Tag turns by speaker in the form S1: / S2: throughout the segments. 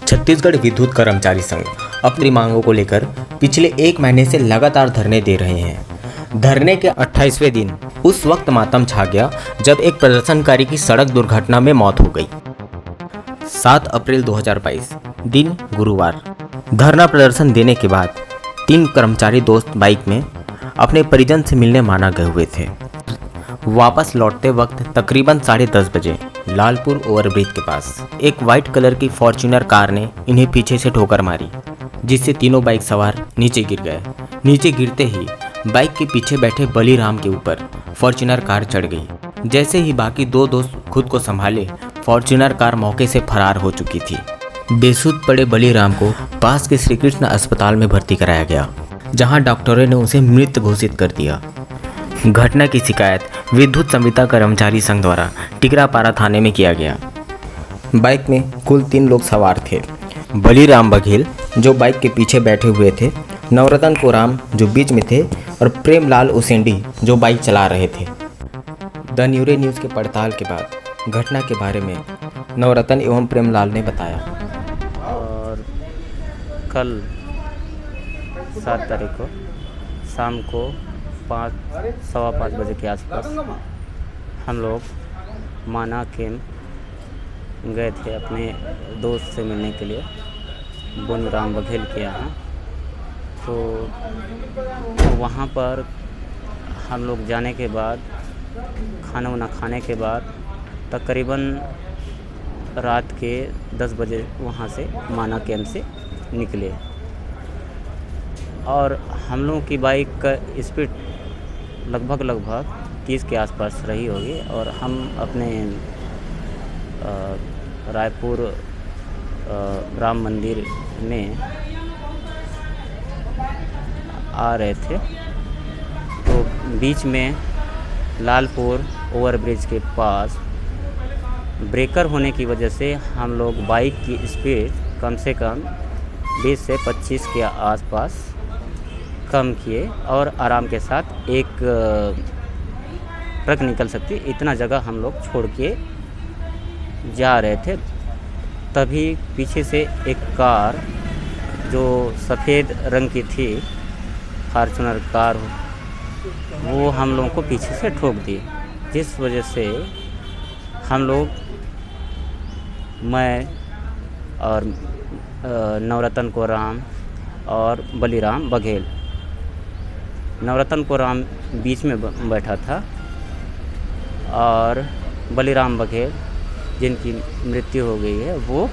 S1: छत्तीसगढ़ विद्युत कर्मचारी संघ अपनी मांगों को लेकर पिछले 1 महीने से लगातार धरने दे रहे हैं। धरने के 28वें दिन उस वक्त मातम छा गया जब एक प्रदर्शनकारी की सड़क दुर्घटना में मौत हो गई। 7 अप्रैल 2022 दिन गुरुवार। धरना प्रदर्शन देने के बाद 3 कर्मचारी दोस्त बाइक में अपने परिजन से मिलने माना गए हुए थे। वापस लौटते वक्त तकरीबन 10:30 बजे लालपुर ओवरब्रिज के पास एक वाइट कलर की फॉर्च्यूनर कार ने इन्हें पीछे से ठोकर मारी, जिससे तीनों बाइक सवार नीचे गिर गए। नीचे गिरते ही बाइक के पीछे बैठे बलीराम के ऊपर फॉर्च्यूनर कार चढ़ गई। जैसे ही बाकी 2 दोस्त खुद को संभाले, फॉर्च्यूनर कार मौके से फरार हो चुकी थी। बेसुध पड़े बलीराम को पास के श्री कृष्ण अस्पताल में भर्ती कराया गया, जहां डॉक्टरों ने उसे मृत घोषित कर दिया। घटना की शिकायत विद्युत संविदा कर्मचारी संघ द्वारा टिकरापारा थाने में किया गया। बाइक में कुल 3 लोग सवार थे। बलीराम बघेल जो बाइक के पीछे बैठे हुए थे, नवरतन कोराम जो बीच में थे और प्रेमलाल उसेंडी जो बाइक चला रहे थे। द न्यूरे न्यूज़ के पड़ताल के बाद घटना के बारे में नवरतन एवं प्रेमलाल ने बताया।
S2: और कल 7 तारीख को शाम को 5:15 बजे के आसपास हम लोग माना कैंप गए थे अपने दोस्त से मिलने के लिए, बोनीराम बघेल के यहाँ। तो वहाँ पर हम लोग जाने के बाद खाना वाना खाने के बाद तकरीबन रात के 10 बजे वहाँ से माना कैंप से निकले और हम लोगों की बाइक का स्पीड लगभग 30 के आसपास रही होगी और हम अपने रायपुर राम मंदिर में आ रहे थे। तो बीच में लालपुर ओवरब्रिज के पास ब्रेकर होने की वजह से हम लोग बाइक की स्पीड कम से कम 20 से 25 के आसपास कम किए और आराम के साथ एक ट्रक निकल सकती इतना जगह हम लोग छोड़ के जा रहे थे। तभी पीछे से एक कार जो सफ़ेद रंग की थी, फॉर्च्यूनर कार, वो हम लोगों को पीछे से ठोक दी, जिस वजह से हम लोग, मैं और नवरतन कोराम और बलीराम बघेल, नवरतन कोराम बीच में बैठा था और बलीराम बघेल जिनकी मृत्यु हो गई है वो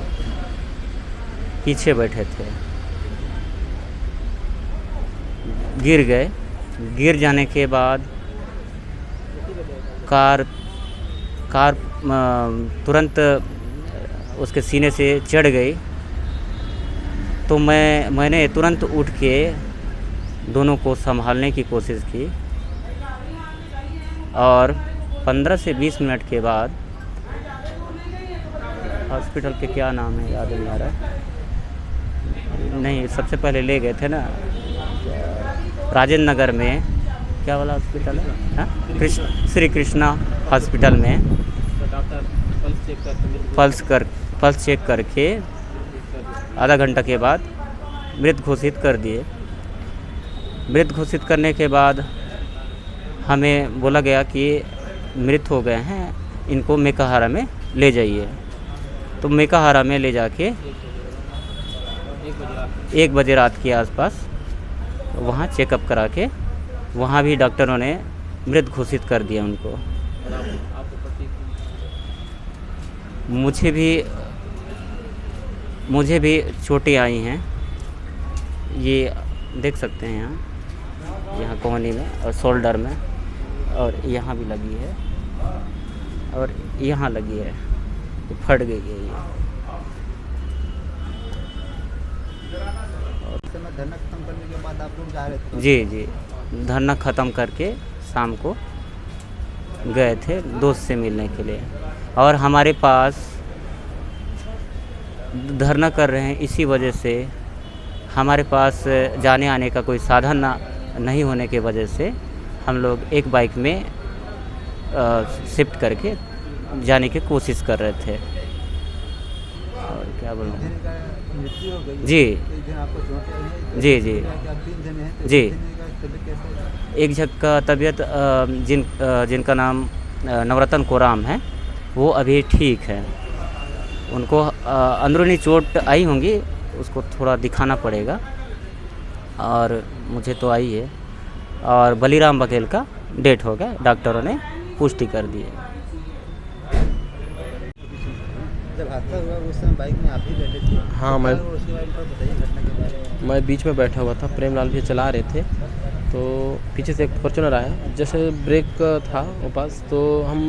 S2: पीछे बैठे थे। गिर गए। गिर जाने के बाद कार तुरंत उसके सीने से चढ़ गई। तो मैंने तुरंत उठ के दोनों को संभालने की कोशिश की और 15 से 20 मिनट के बाद हॉस्पिटल के क्या नाम है याद नहीं आ रहा, नहीं सबसे पहले ले गए थे ना राजेंद्र नगर में, क्या वाला हॉस्पिटल है, हाँ श्री कृष्णा हॉस्पिटल में पल्स चेक करके आधा घंटा के बाद मृत घोषित कर दिए। मृत घोषित करने के बाद हमें बोला गया कि मृत हो गए हैं, इनको मेकाहारा में ले जाइए। तो मेकाहारा में ले जाके 1 बजे रात के आसपास वहाँ चेकअप करा के वहाँ भी डॉक्टरों ने मृत घोषित कर दिया उनको। मुझे भी चोटें आई हैं, ये देख सकते हैं यहाँ कोहनी में और शोल्डर में, और यहाँ भी लगी है और यहाँ लगी है, फट गई है ये।
S3: धरना खत्म करने के बाद आप लोग जा रहे थे?
S2: जी, धरना ख़त्म करके शाम को गए थे दोस्त से मिलने के लिए। और हमारे पास धरना कर रहे हैं इसी वजह से, हमारे पास जाने आने का कोई साधन नहीं होने की वजह से हम लोग एक बाइक में शिफ्ट करके जाने की कोशिश कर रहे थे। और क्या बोल रहे
S3: जने का मृत्यु हो गई है।
S2: जी।
S3: एक जन आपको चोट आई है।
S2: जी, जी।
S3: क्या 3 जने हैं? तो
S2: जी।
S3: 3 जने का तबीयत कैसा है?
S2: एक झक का तबीयत जिनका नाम नवरत्न कोराम है, वो अभी ठीक है। उनको अंदरूनी चोट आई होंगी, उसको थोड़ा दिखाना पड़ेगा, और मुझे तो आई है। और बलीराम बघेल का डेथ हो गया, डॉक्टरों ने पुष्टि कर दी है।
S3: जब हादसा हुआ उस समय बाइक में आप ही बैठे थे।
S4: हाँ,
S3: तो
S4: मैं-
S3: क्या हुआ उसके बारे में थोड़ा बताइए घटना के बारे में।
S4: मैं बीच में बैठा हुआ था, प्रेमलाल भी चला रहे थे, तो पीछे से एक फॉर्च्यूनर आया। जैसे ब्रेक था वो पास, तो हम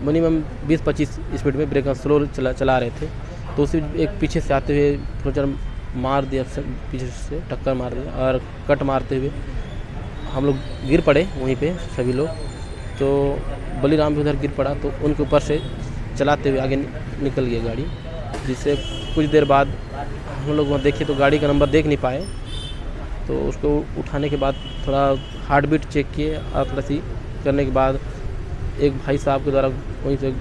S4: मिनिमम 20-25 स्पीड में ब्रेक स्लो चला रहे थे, तो उसी एक पीछे से आते हुए फॉर्च्यूनर मार दिया, पीछे से टक्कर मार दिया, और कट मारते हुए हम लोग गिर पड़े वहीं पे सभी लोग। तो बलीराम भी उधर गिर पड़ा, तो उनके ऊपर से चलाते हुए आगे निकल गई गाड़ी, जिससे कुछ देर बाद हम लोग वहाँ देखे तो गाड़ी का नंबर देख नहीं पाए। तो उसको उठाने के बाद थोड़ा हार्ट बीट चेक किए, और थोड़ा सी करने के बाद एक भाई साहब के द्वारा वहीं से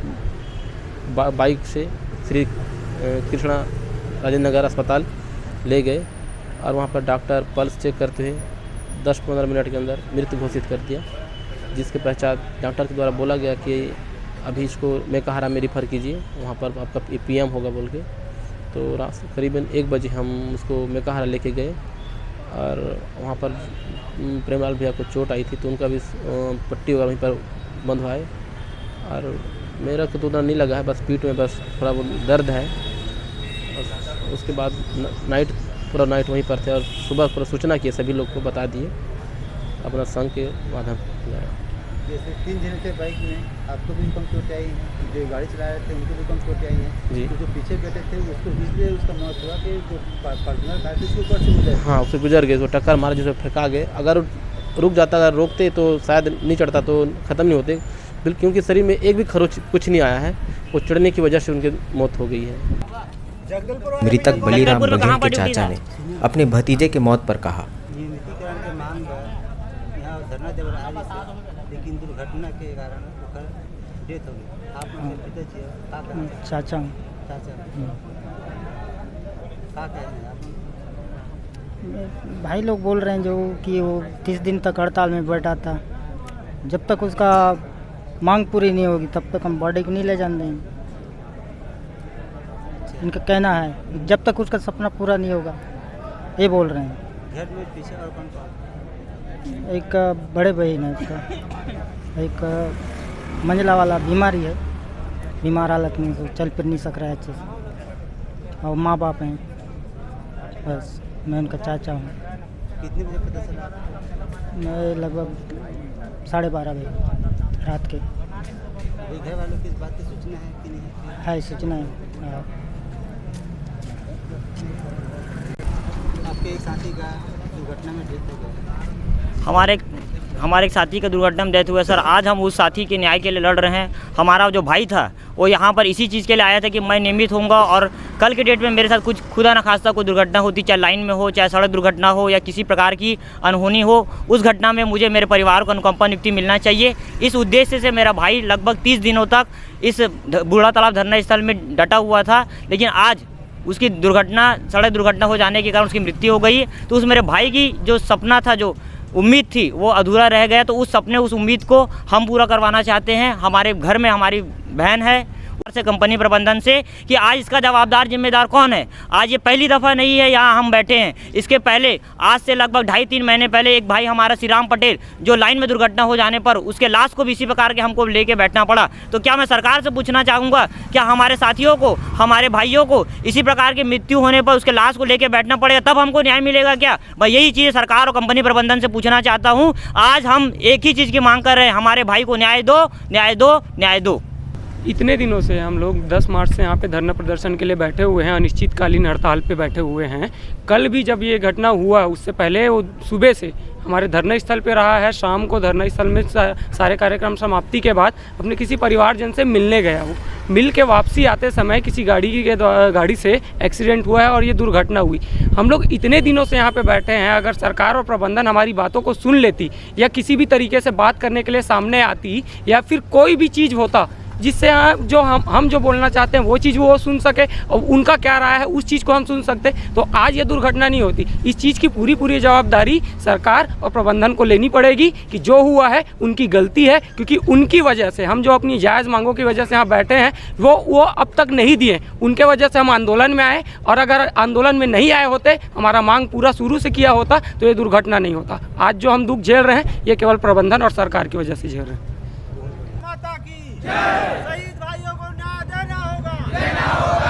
S4: बाइक से श्री कृष्णा राजेंद्र नगर अस्पताल ले गए, और वहाँ पर डॉक्टर पल्स चेक करते हुए 10-15 मिनट के अंदर मृत्यु घोषित कर दिया, जिसके पहचान डॉक्टर के द्वारा बोला गया कि अभी इसको मेकाहारा में रेफ़र कीजिए, वहाँ पर आपका PM होगा बोल के। तो करीबन 1 बजे हम उसको मेकाहारा लेके गए, और वहाँ पर प्रेमलाल भैया को चोट आई थी, तो उनका भी पट्टी वगैरह वहीं पर बंधवाए, और मेरा को तो उतना नहीं लगा है, बस पीठ में बस थोड़ा वो दर्द है। और उसके बाद पूरा नाइट वहीं पर थे, और सुबह पूरा सूचना किए, सभी लोग को बता दिए अपना संघ के माध्यम से।
S3: जैसे 3 जने थे बाइक में, आपको भी कम चोट आई है, जो गाड़ी चला रहे थे उनको भी कम चोट आई है।
S4: जी।
S3: तो जो पीछे बैठे थे उसको इसलिए उसका मौत हुआ कि जो फॉर्च्यूनर कार थी उसके ऊपर से गुजर।
S4: हाँ, उससे गुजर गए, तो टक्कर मारा, जिसे फेंका गए। अगर रुक जाता, अगर रोकते तो शायद नहीं चढ़ता, तो ख़त्म नहीं होते बिल्कुल, क्योंकि शरीर में एक भी खरोच कुछ नहीं आया है, वो चढ़ने की वजह से उनकी मौत हो गई है।
S1: मृतक बलीराम बघेल के चाचा ने अपने भतीजे की मौत पर कहा,
S3: नियमितीकरण के मांग पर यहाँ धरना दे रहा है, लेकिन दुर्घटना के कारण ओकर डेथ हो गई। आप उनके पिताजी हो, का कहना है?
S5: चाचा हूँ।
S3: चाचा का कहना है आप?
S5: भाई लोग बोल रहे हैं जो कि वो 30 दिन तक हड़ताल में बैठा था, जब तक उसका मांग पूरी नहीं होगी तब तक हम बॉडी को नहीं ले जाने देंगे। इनका कहना है जब तक उसका सपना पूरा नहीं होगा, ये बोल रहे हैं।
S3: घर में पीछे और कौन कौन?
S5: एक बड़े बहन है उसका, एक मंझला वाला बीमारी है, बीमार हालत में तो चल फिर नहीं सक रहा है अच्छे से, और माँ बाप हैं, बस मैं उनका चाचा हूँ।
S3: कितने बजे पता चला?
S5: मैं लगभग 12:30 बजे रात के।
S3: अभी घर वालों की इस बात की सूचना है कि नहीं
S5: है सूचना है।
S3: आपके एक साथी का दुर्घटना में डेथ हो गया।
S6: हमारे एक साथी का दुर्घटना में डेथ हुआ सर। आज हम उस साथी के न्याय के लिए लड़ रहे हैं। हमारा जो भाई था वो यहाँ पर इसी चीज़ के लिए आया था कि मैं नियमित होऊंगा, और कल के डेट में मेरे साथ कुछ खुदा न खास्ता कोई दुर्घटना होती, चाहे लाइन में हो, चाहे सड़क दुर्घटना हो, या किसी प्रकार की अनहोनी हो, उस घटना में मुझे मेरे परिवार को अनुकंपा नियुक्ति मिलना चाहिए। इस उद्देश्य से मेरा भाई लगभग 30 दिनों तक इस बूढ़ा तालाब धरना स्थल में डटा हुआ था, लेकिन आज उसकी सड़क दुर्घटना हो जाने के कारण उसकी मृत्यु हो गई। तो उस मेरे भाई की जो सपना था, जो उम्मीद थी, वो अधूरा रह गया। तो उस सपने, उस उम्मीद को हम पूरा करवाना चाहते हैं। हमारे घर में हमारी बहन है से कंपनी प्रबंधन से कि आज इसका जवाबदार जिम्मेदार कौन है। आज ये पहली दफ़ा नहीं है यहाँ हम बैठे हैं। इसके पहले आज से लगभग 2.5-3 महीने पहले एक भाई हमारा श्री राम पटेल, जो लाइन में दुर्घटना हो जाने पर उसके लाश को भी इसी प्रकार के हमको लेके बैठना पड़ा। तो क्या मैं सरकार से पूछना चाहूँगा, क्या हमारे साथियों को, हमारे भाइयों को इसी प्रकार की मृत्यु होने पर उसके लाश को लेके बैठना पड़ेगा, तब हमको न्याय मिलेगा क्या? मैं यही चीज़ सरकार और कंपनी प्रबंधन से पूछना चाहता हूँ। आज हम एक ही चीज़ की मांग कर रहे हैं, हमारे भाई को न्याय दो, न्याय दो, न्याय दो।
S7: इतने दिनों से हम लोग 10 मार्च से यहाँ पे धरना प्रदर्शन के लिए बैठे हुए हैं, अनिश्चितकालीन हड़ताल पे बैठे हुए हैं। कल भी जब ये घटना हुआ, उससे पहले वो सुबह से हमारे धरना स्थल पे रहा है। शाम को धरना स्थल में सारे कार्यक्रम समाप्ति के बाद अपने किसी परिवारजन से मिलने गया। वो मिल के वापसी आते समय किसी गाड़ी से एक्सीडेंट हुआ है और ये दुर्घटना हुई। हम लोग इतने दिनों से यहाँ पे बैठे हैं, अगर सरकार और प्रबंधन हमारी बातों को सुन लेती, या किसी भी तरीके से बात करने के लिए सामने आती, या फिर कोई भी चीज़ होता जिससे जो हम जो बोलना चाहते हैं वो चीज़ वो सुन सके और उनका क्या राय है उस चीज़ को हम सुन सकते, तो आज ये दुर्घटना नहीं होती। इस चीज़ की पूरी जवाबदारी सरकार और प्रबंधन को लेनी पड़ेगी कि जो हुआ है उनकी गलती है, क्योंकि उनकी वजह से हम जो अपनी जायज़ मांगों की वजह से यहाँ बैठे हैं वो अब तक नहीं दिए, उनके वजह से हम आंदोलन में आए, और अगर आंदोलन में नहीं आए होते, हमारा मांग पूरा शुरू से किया होता तो ये दुर्घटना नहीं होता। आज जो हम दुख झेल रहे हैं ये केवल प्रबंधन और सरकार की वजह से झेल रहे हैं।
S8: माता की जय। शहीद भाइयों को न्याय देना होगा।